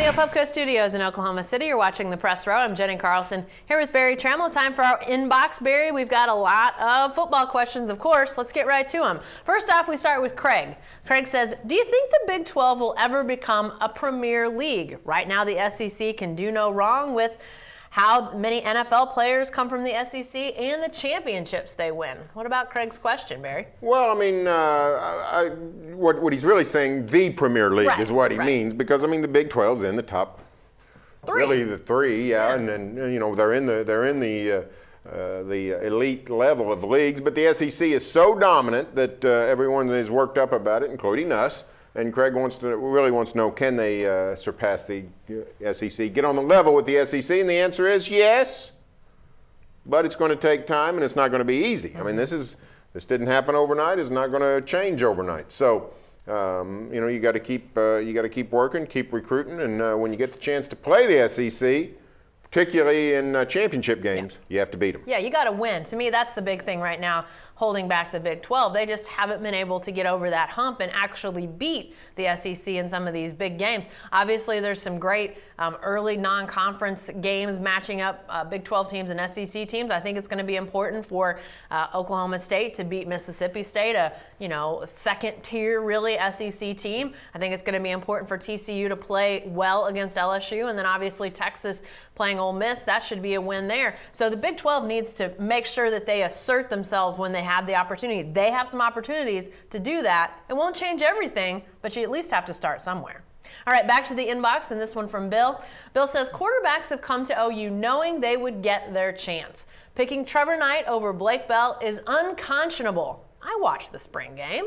the Opubco Studios in Oklahoma City, you're watching The Press Row. I'm Jenny Carlson here with Barry Trammell. Time for our inbox. Barry, we've got a lot of football questions, of course. Let's get right to them. First off, we start with Craig. Craig says, do you think the Big 12 will ever become a premier league? Right now, the SEC can do no wrong with how many NFL players come from the SEC and the championships they win. What about Craig's question, Barry? Well, I mean, what he's really saying, the Premier League is what he means, because I mean the Big 12's in the top three. Really the three, yeah. And then they're in the elite level of leagues, but the SEC is so dominant that everyone is worked up about it, including us. And Craig really wants to know, can they surpass the SEC, get on the level with the SEC? And the answer is yes, but it's going to take time and it's not going to be easy. I mean, this didn't happen overnight. It's not going to change overnight. So, you got to keep working, keep recruiting, and when you get the chance to play the SEC, particularly in championship games, you have to beat them. Yeah, you got to win. To me, that's the big thing right now, holding back the Big 12. They just haven't been able to get over that hump and actually beat the SEC in some of these big games. Obviously, there's some great early non-conference games matching up Big 12 teams and SEC teams. I think it's going to be important for Oklahoma State to beat Mississippi State, a second-tier, really, SEC team. I think it's going to be important for TCU to play well against LSU, and then obviously Texas playing Ole Miss. That should be a win there. So the Big 12 needs to make sure that they assert themselves when they have the opportunity. They have some opportunities to do that. It won't change everything, but you at least have to start somewhere. All right, back to the inbox, and this one from Bill. Bill says, quarterbacks have come to OU knowing they would get their chance. Picking Trevor Knight over Blake Bell is unconscionable. I watched the spring game.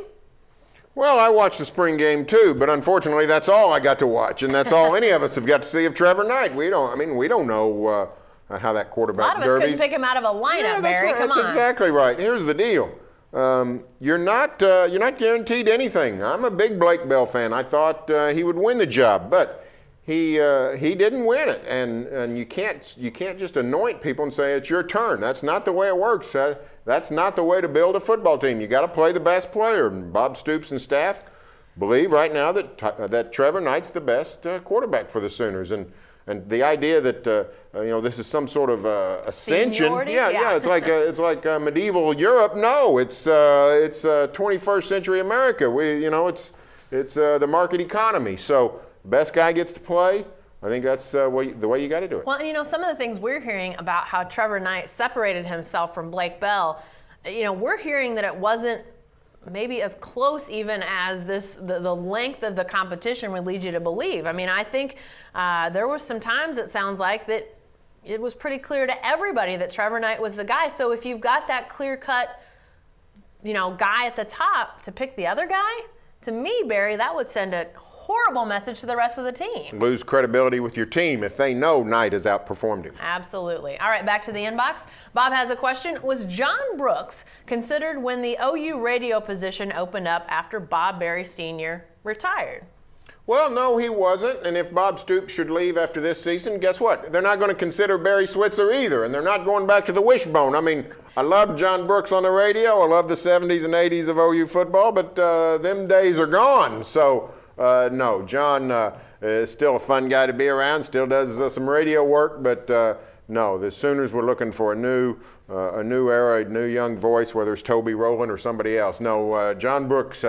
Well, I watched the spring game too, but unfortunately that's all I got to watch, and that's all any of us have got to see of Trevor Knight. We don't know how that quarterback derby. A lot of us couldn't pick him out of a lineup, Barry. Right. Come on. That's exactly right. Here's the deal. You're not guaranteed anything. I'm a big Blake Bell fan. I thought he would win the job, but he didn't win it. And you can't just anoint people and say it's your turn. That's not the way it works. That's not the way to build a football team. You got to play the best player. And Bob Stoops and staff believe right now that Trevor Knight's the best quarterback for the Sooners. And the idea that this is some sort of ascension, it's like medieval Europe. No, it's 21st century America. It's the market economy. So best guy gets to play. I think that's the way you got to do it. Well, some of the things we're hearing about how Trevor Knight separated himself from Blake Bell, we're hearing that it wasn't maybe as close even as the length of the competition would lead you to believe. I mean, I think there were some times, it sounds like, that it was pretty clear to everybody that Trevor Knight was the guy. So if you've got that clear-cut, guy at the top to pick the other guy, to me, Barry, that would send a horrible message to the rest of the team. Lose credibility with your team if they know Knight has outperformed him. Absolutely. All right, back to the inbox. Bob has a question. Was John Brooks considered when the OU radio position opened up after Bob Berry Sr. retired? Well, no, he wasn't. And if Bob Stoops should leave after this season, guess what? They're not going to consider Barry Switzer either, and they're not going back to the wishbone. I mean, I loved John Brooks on the radio. I love the 70s and 80s of OU football, but them days are gone. So, no, John is still a fun guy to be around, still does some radio work, but no, the Sooners were looking for a new era, a new young voice, whether it's Toby Rowland or somebody else. No, John Brooks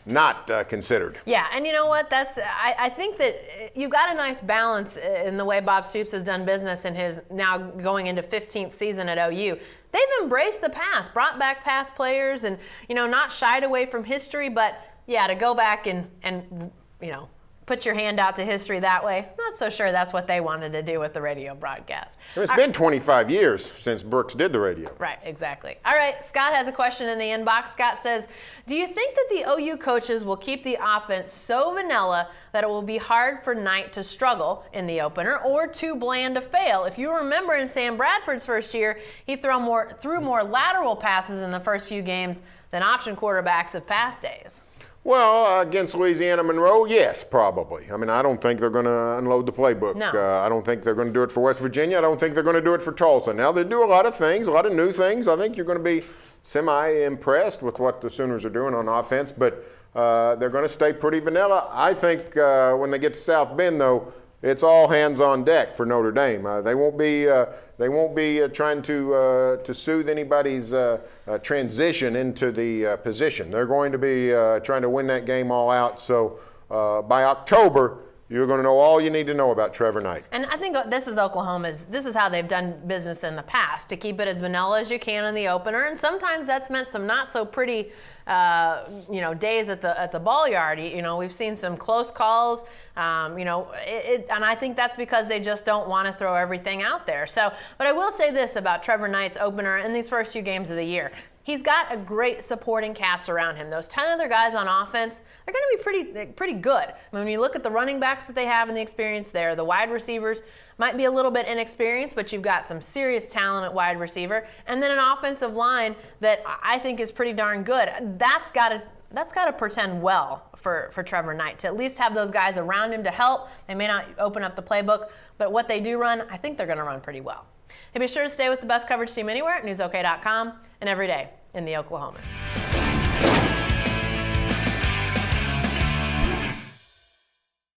not considered. Yeah, and you know what? I think that you've got a nice balance in the way Bob Stoops has done business in his now going into 15th season at OU. They've embraced the past, brought back past players, and not shied away from history, but yeah, to go back and put your hand out to history that way, not so sure that's what they wanted to do with the radio broadcast. It's been 25 years since Brooks did the radio. Right, exactly. All right, Scott has a question in the inbox. Scott says, do you think that the OU coaches will keep the offense so vanilla that it will be hard for Knight to struggle in the opener or too bland to fail? If you remember in Sam Bradford's first year, he threw more lateral passes in the first few games than option quarterbacks of past days. Well, against Louisiana Monroe, yes, probably. I mean, I don't think they're going to unload the playbook. No. I don't think they're going to do it for West Virginia. I don't think they're going to do it for Tulsa. Now, they do a lot of things, a lot of new things. I think you're going to be semi-impressed with what the Sooners are doing on offense, but they're going to stay pretty vanilla. I think when they get to South Bend, though, it's all hands on deck for Notre Dame. They won't be trying to soothe anybody's transition into the position. They're going to be trying to win that game all out. So by October, you're going to know all you need to know about Trevor Knight. And I think this is this is how they've done business in the past, to keep it as vanilla as you can in the opener. And sometimes that's meant some not so pretty days at the ball yard. We've seen some close calls, and I think that's because they just don't want to throw everything out there. But I will say this about Trevor Knight's opener in these first few games of the year. He's got a great supporting cast around him. Those 10 other guys on offense, they're going to be pretty good. I mean, when you look at the running backs that they have and the experience there, the wide receivers might be a little bit inexperienced, but you've got some serious talent at wide receiver, and then an offensive line that I think is pretty darn good. That's got to portend well for Trevor Knight, to at least have those guys around him to help. They may not open up the playbook, but what they do run, I think they're going to run pretty well. Hey, be sure to stay with the best coverage team anywhere at newsok.com and every day in the Oklahoman.